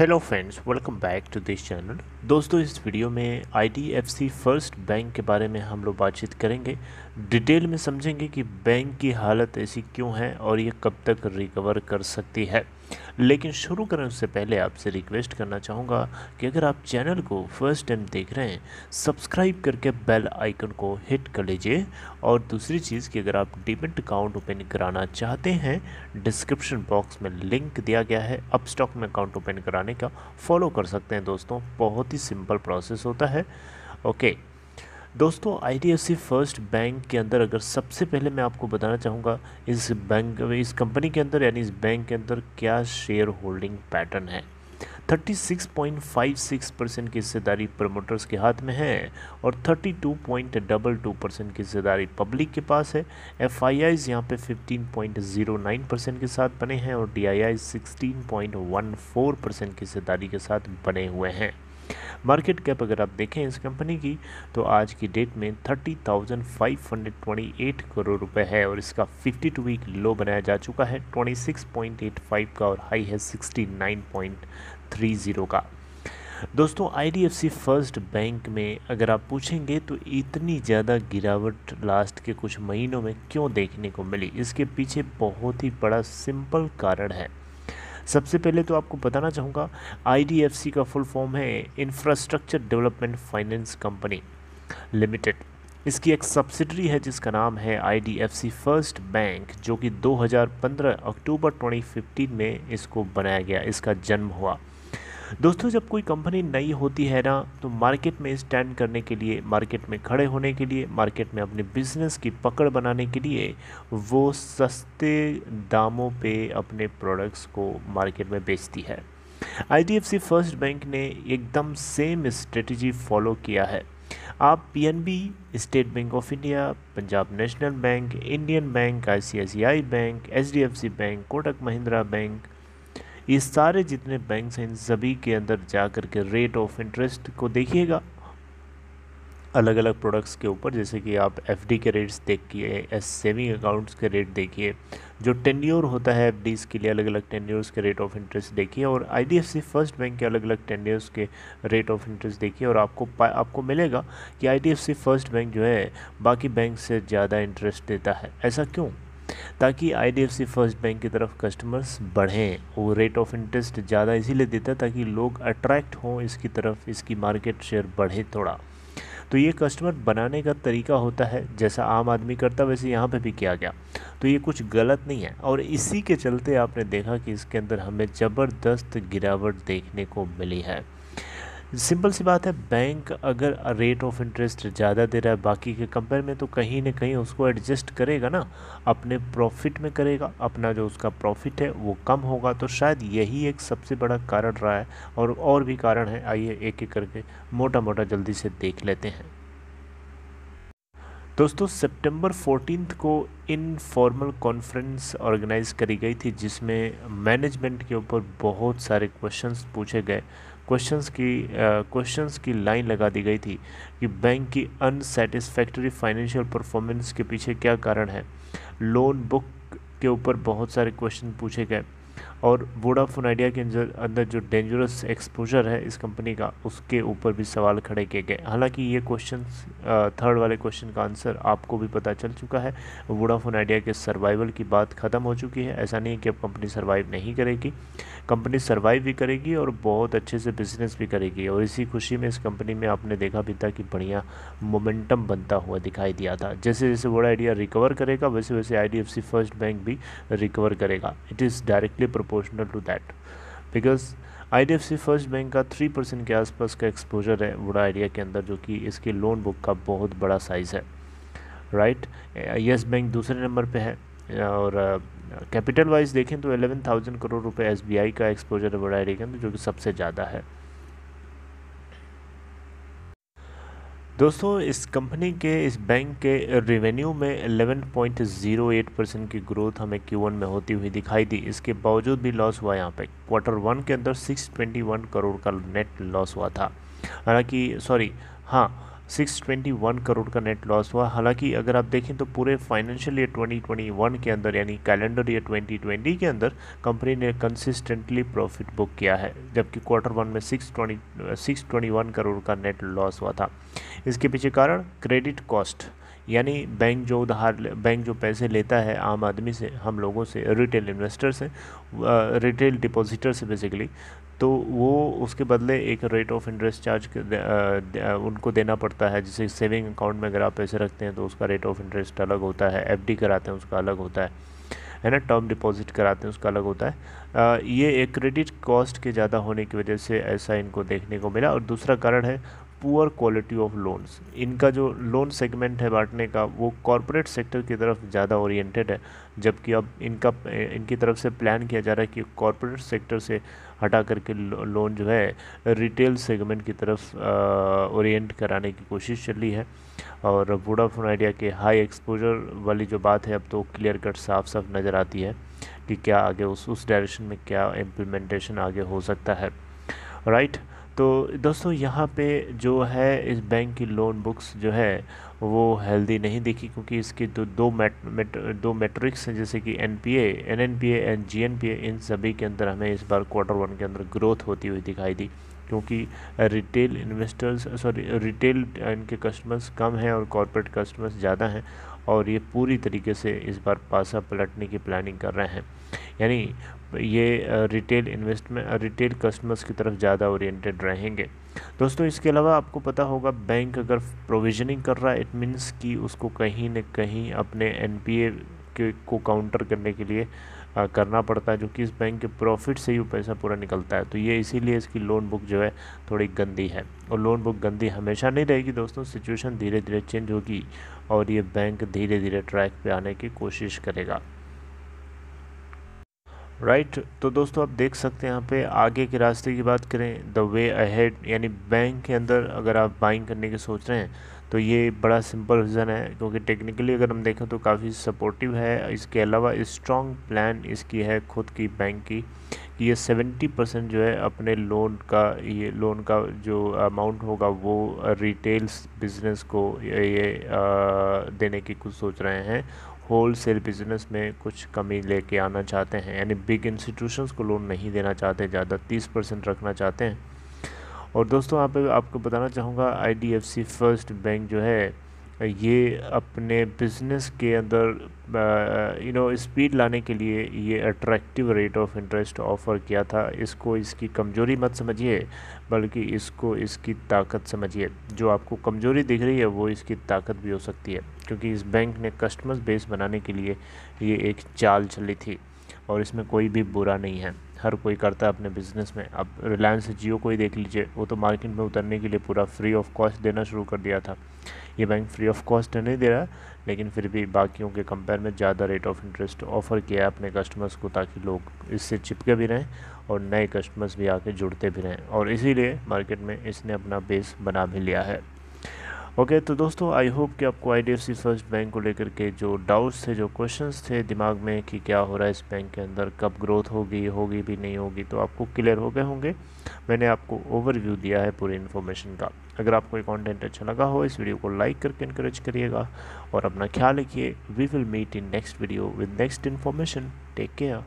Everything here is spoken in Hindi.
Hello friends, welcome back to this channel. दोस्तों, इस वीडियो में आईडीएफसी फर्स्ट बैंक के बारे में हम लोग बातचीत करेंगे। डिटेल में समझेंगे कि बैंक की हालत ऐसी क्यों है और ये कब तक रिकवर कर सकती है। लेकिन शुरू करने से पहले आपसे रिक्वेस्ट करना चाहूँगा कि अगर आप चैनल को फर्स्ट टाइम देख रहे हैं, सब्सक्राइब करके बेल आइकन को हिट कर लीजिए। और दूसरी चीज़ कि अगर आप डीमैट अकाउंट ओपन कराना चाहते हैं, डिस्क्रिप्शन बॉक्स में लिंक दिया गया है अपस्टॉक में अकाउंट ओपन कराने का, फॉलो कर सकते हैं। दोस्तों, बहुत ही सिंपल प्रोसेस होता है। ओके दोस्तों, आईडीएफसी फर्स्ट बैंक के अंदर अगर सबसे पहले मैं आपको बताना चाहूँगा इस कंपनी के अंदर यानी इस बैंक के अंदर क्या शेयर होल्डिंग पैटर्न है। 36.56% की हिस्सेदारी प्रमोटर्स के हाथ में है और 32.22% की हिस्सेदारी पब्लिक के पास है। एफआईआईज यहाँ पे 15.09% के साथ बने हैं और डीआईआई 16.14% की हिस्सेदारी के साथ बने हुए हैं। मार्केट कैप अगर आप देखें इस कंपनी की, तो आज की डेट में 30,528 करोड़ रुपए है और इसका 52 वीक लो बनाया जा चुका है 26.85 का और हाई है 69.30 का। दोस्तों, आईडीएफसी फर्स्ट बैंक में अगर आप पूछेंगे तो इतनी ज़्यादा गिरावट लास्ट के कुछ महीनों में क्यों देखने को मिली, इसके पीछे बहुत ही बड़ा सिंपल कारण है। सबसे पहले तो आपको बताना चाहूँगा, आईडीएफसी का फुल फॉर्म है infrastructure development finance company limited. इसकी एक सब्सिडरी है जिसका नाम है आईडीएफसी फर्स्ट बैंक, जो कि 2015 अक्टूबर 2015 में इसको बनाया गया, इसका जन्म हुआ। दोस्तों, जब कोई कंपनी नई होती है ना, तो मार्केट में स्टैंड करने के लिए, मार्केट में खड़े होने के लिए, मार्केट में अपने बिजनेस की पकड़ बनाने के लिए वो सस्ते दामों पे अपने प्रोडक्ट्स को मार्केट में बेचती है। आईडीएफसी फर्स्ट बैंक ने एकदम सेम स्ट्रेटजी फॉलो किया है। आप PNB, state bank of India, Punjab national bank, Indian bank, ICICI bank, HDFC bank, Kotak Mahindra bank, ये सारे जितने बैंक्स हैं इन सभी के अंदर जा कर के रेट ऑफ इंटरेस्ट को देखिएगा अलग अलग प्रोडक्ट्स के ऊपर। जैसे कि आप एफडी के रेट्स देखिए, सेविंग अकाउंट्स के रेट देखिए, जो टेन्योर होता है एफडीज़ के लिए अलग अलग टेन्योर्स के रेट ऑफ इंटरेस्ट देखिए, और आईडीएफसी फर्स्ट बैंक के अलग अलग टेन्योर्स के रेट ऑफ इंटरेस्ट देखिए, और आपको मिलेगा कि आईडीएफसी फर्स्ट बैंक जो है बाकी बैंक से ज़्यादा इंटरेस्ट देता है। ऐसा क्यों? ताकि आईडीएफसी फर्स्ट बैंक की तरफ कस्टमर्स बढ़ें। वो रेट ऑफ इंटरेस्ट ज़्यादा इसीलिए देता है ताकि लोग अट्रैक्ट हों इसकी तरफ, इसकी मार्केट शेयर बढ़े थोड़ा। तो ये कस्टमर बनाने का तरीका होता है, जैसा आम आदमी करता वैसे यहाँ पे भी किया गया। तो ये कुछ गलत नहीं है और इसी के चलते आपने देखा कि इसके अंदर हमें ज़बरदस्त गिरावट देखने को मिली है। सिंपल सी बात है, बैंक अगर रेट ऑफ इंटरेस्ट ज़्यादा दे रहा है बाकी के कंपेयर में, तो कहीं ना कहीं उसको एडजस्ट करेगा ना, अपने प्रॉफिट में करेगा। अपना जो उसका प्रॉफिट है वो कम होगा। तो शायद यही एक सबसे बड़ा कारण रहा है, और भी कारण है। आइए एक एक करके मोटा मोटा जल्दी से देख लेते हैं। दोस्तों, सितंबर 14 को इनफॉर्मल कॉन्फ्रेंस ऑर्गेनाइज करी गई थी जिसमें मैनेजमेंट के ऊपर बहुत सारे क्वेश्चंस पूछे गए। क्वेश्चंस की लाइन लगा दी गई थी कि बैंक की अनसेटिस्फैक्टरी फाइनेंशियल परफॉर्मेंस के पीछे क्या कारण है। लोन बुक के ऊपर बहुत सारे क्वेश्चन पूछे गए और वोडाफोन आइडिया के अंदर जो डेंजरस एक्सपोजर है इस कंपनी का, उसके ऊपर भी सवाल खड़े किए गए। हालांकि ये क्वेश्चन, थर्ड वाले क्वेश्चन का आंसर आपको भी पता चल चुका है। वोडाफोन आइडिया के सर्वाइवल की बात ख़त्म हो चुकी है। ऐसा नहीं है कि अब कंपनी सर्वाइव नहीं करेगी, कंपनी सर्वाइव भी करेगी और बहुत अच्छे से बिजनेस भी करेगी। और इसी खुशी में इस कंपनी में आपने देखा भी था कि बढ़िया मोमेंटम बनता हुआ दिखाई दिया था। जैसे जैसे वोडा आइडिया रिकवर करेगा वैसे वैसे आईडीएफसी फर्स्ट बैंक भी रिकवर करेगा। It is directly proportional to that, because IDFC First Bank का 3% के आसपास का एक्सपोजर है वोडा आइडिया के अंदर, जो कि इसके लोन बुक का बहुत बड़ा साइज़ है। राइट, यस बैंक दूसरे नंबर पे है और कैपिटल वाइज देखें तो 11,000 करोड़ रुपए एसबीआई का एक्सपोजर है वोडा आइडिया के अंदर, जो कि सबसे ज़्यादा है। दोस्तों, इस कंपनी के, इस बैंक के रेवेन्यू में 11.08% की ग्रोथ हमें Q1 में होती हुई दिखाई दी। इसके बावजूद भी लॉस हुआ। यहाँ पे Q1 के अंदर 621 करोड़ का नेट लॉस हुआ था। हालांकि 621 करोड़ का नेट लॉस हुआ। हालांकि अगर आप देखें तो पूरे फाइनेंशियल ईयर 2021 के अंदर यानी कैलेंडर ईयर 2020 के अंदर कंपनी ने कंसिस्टेंटली प्रॉफिट बुक किया है, जबकि क्वार्टर वन में 621 करोड़ का नेट लॉस हुआ था। इसके पीछे कारण क्रेडिट कॉस्ट, यानी बैंक जो पैसे लेता है आम आदमी से, हम लोगों से, रिटेल इन्वेस्टर से, रिटेल डिपॉजिटर से बेसिकली, तो वो उसके बदले एक रेट ऑफ इंटरेस्ट चार्ज उनको देना पड़ता है। जैसे सेविंग अकाउंट में अगर आप पैसे रखते हैं तो उसका रेट ऑफ इंटरेस्ट अलग होता है, एफडी कराते हैं उसका अलग होता है ना, टर्म डिपॉजिट कराते हैं उसका अलग होता है। ये एक क्रेडिट कॉस्ट के ज़्यादा होने की वजह से ऐसा इनको देखने को मिला। और दूसरा कारण है पुअर क्वालिटी ऑफ लोन्स। इनका जो लोन सेगमेंट है बांटने का वो कॉरपोरेट सेक्टर की तरफ ज़्यादा ओरिएंटेड है, जबकि अब इनकी तरफ से प्लान किया जा रहा है कि कॉरपोरेट सेक्टर से हटा करके लोन जो है रिटेल सेगमेंट की तरफ ओरिएंट कराने की कोशिश चल रही है। और वोडाफोन आइडिया के हाई एक्सपोजर वाली जो बात है अब तो क्लियर कट साफ साफ नज़र आती है कि क्या आगे उस डायरेक्शन में क्या इम्प्लीमेंटेशन आगे हो सकता है, राइट। तो दोस्तों यहाँ पे जो है इस बैंक की लोन बुक्स जो है वो हेल्दी नहीं दिखी, क्योंकि इसकी दो मैट्रिक्स हैं, जैसे कि एनपीए, एनएनपीए एंड जीएनपीए, इन सभी के अंदर हमें इस बार क्वार्टर वन के अंदर ग्रोथ होती हुई दिखाई दी, क्योंकि रिटेल इनके कस्टमर्स कम हैं और कॉर्पोरेट कस्टमर्स ज़्यादा हैं, और ये पूरी तरीके से इस बार पासा पलटने की प्लानिंग कर रहे हैं। यानी ये रिटेल कस्टमर्स की तरफ ज़्यादा ओरिएंटेड रहेंगे। दोस्तों इसके अलावा आपको पता होगा बैंक अगर प्रोविजनिंग कर रहा है, इट मीन्स कि उसको कहीं न कहीं अपने एनपीए को काउंटर करने के लिए करना पड़ता है, जो कि इस बैंक के प्रॉफिट से ही वो पैसा पूरा निकलता है। तो ये इसीलिए इसकी लोन बुक जो है थोड़ी गंदी है, और लोन बुक गंदी हमेशा नहीं रहेगी दोस्तों, सिचुएशन धीरे धीरे चेंज होगी और ये बैंक धीरे धीरे ट्रैक पे आने की कोशिश करेगा, राइट। तो दोस्तों आप देख सकते हैं यहाँ पे आगे के रास्ते की बात करें, द वे अहेड, यानी बैंक के अंदर अगर आप बाइंग करने की सोच रहे हैं तो ये बड़ा सिंपल रीज़न है, क्योंकि टेक्निकली अगर हम देखें तो काफ़ी सपोर्टिव है। इसके अलावा स्ट्रॉन्ग प्लान इसकी है खुद की बैंक की कि ये 70% जो है अपने लोन का जो अमाउंट होगा वो रिटेल्स बिजनेस को ये देने की कुछ सोच रहे हैं। होल सेल बिजनेस में कुछ कमी लेके आना चाहते हैं, यानी बिग इंस्टीट्यूशंस को लोन नहीं देना चाहते, ज़्यादा 30% रखना चाहते हैं। और दोस्तों यहाँ पे आपको बताना चाहूँगा आईडीएफसी फर्स्ट बैंक जो है ये अपने बिज़नेस के अंदर स्पीड लाने के लिए ये attractive rate of interest offer किया था। इसको इसकी कमज़ोरी मत समझिए, बल्कि इसको इसकी ताकत समझिए। जो आपको कमज़ोरी दिख रही है वो इसकी ताकत भी हो सकती है, क्योंकि इस बैंक ने कस्टमर्स बेस बनाने के लिए ये एक चाल चली थी, और इसमें कोई भी बुरा नहीं है, हर कोई करता है अपने बिज़नेस में। अब रिलायंस जियो को ही देख लीजिए, वो तो मार्केट में उतरने के लिए पूरा फ्री ऑफ कॉस्ट देना शुरू कर दिया था। ये बैंक फ्री ऑफ कॉस्ट नहीं दे रहा, लेकिन फिर भी बाकियों के कंपेयर में ज़्यादा रेट ऑफ इंटरेस्ट ऑफ़र किया है अपने कस्टमर्स को, ताकि लोग इससे चिपके भी रहें और नए कस्टमर्स भी आके जुड़ते भी रहें, और इसीलिए मार्केट में इसने अपना बेस बना भी लिया है। ओके तो दोस्तों आई होप कि आपको आईडीएफसी फर्स्ट बैंक को लेकर के जो डाउट्स थे, जो क्वेश्चंस थे दिमाग में कि क्या हो रहा है इस बैंक के अंदर, कब ग्रोथ होगी भी नहीं होगी, तो आपको क्लियर हो गए होंगे। मैंने आपको ओवरव्यू दिया है पूरी इन्फॉर्मेशन का। अगर आपको ये कंटेंट अच्छा लगा हो इस वीडियो को लाइक करके इनकरेज करिएगा, और अपना ख्याल रखिए। We will meet in next video with next information. Take care.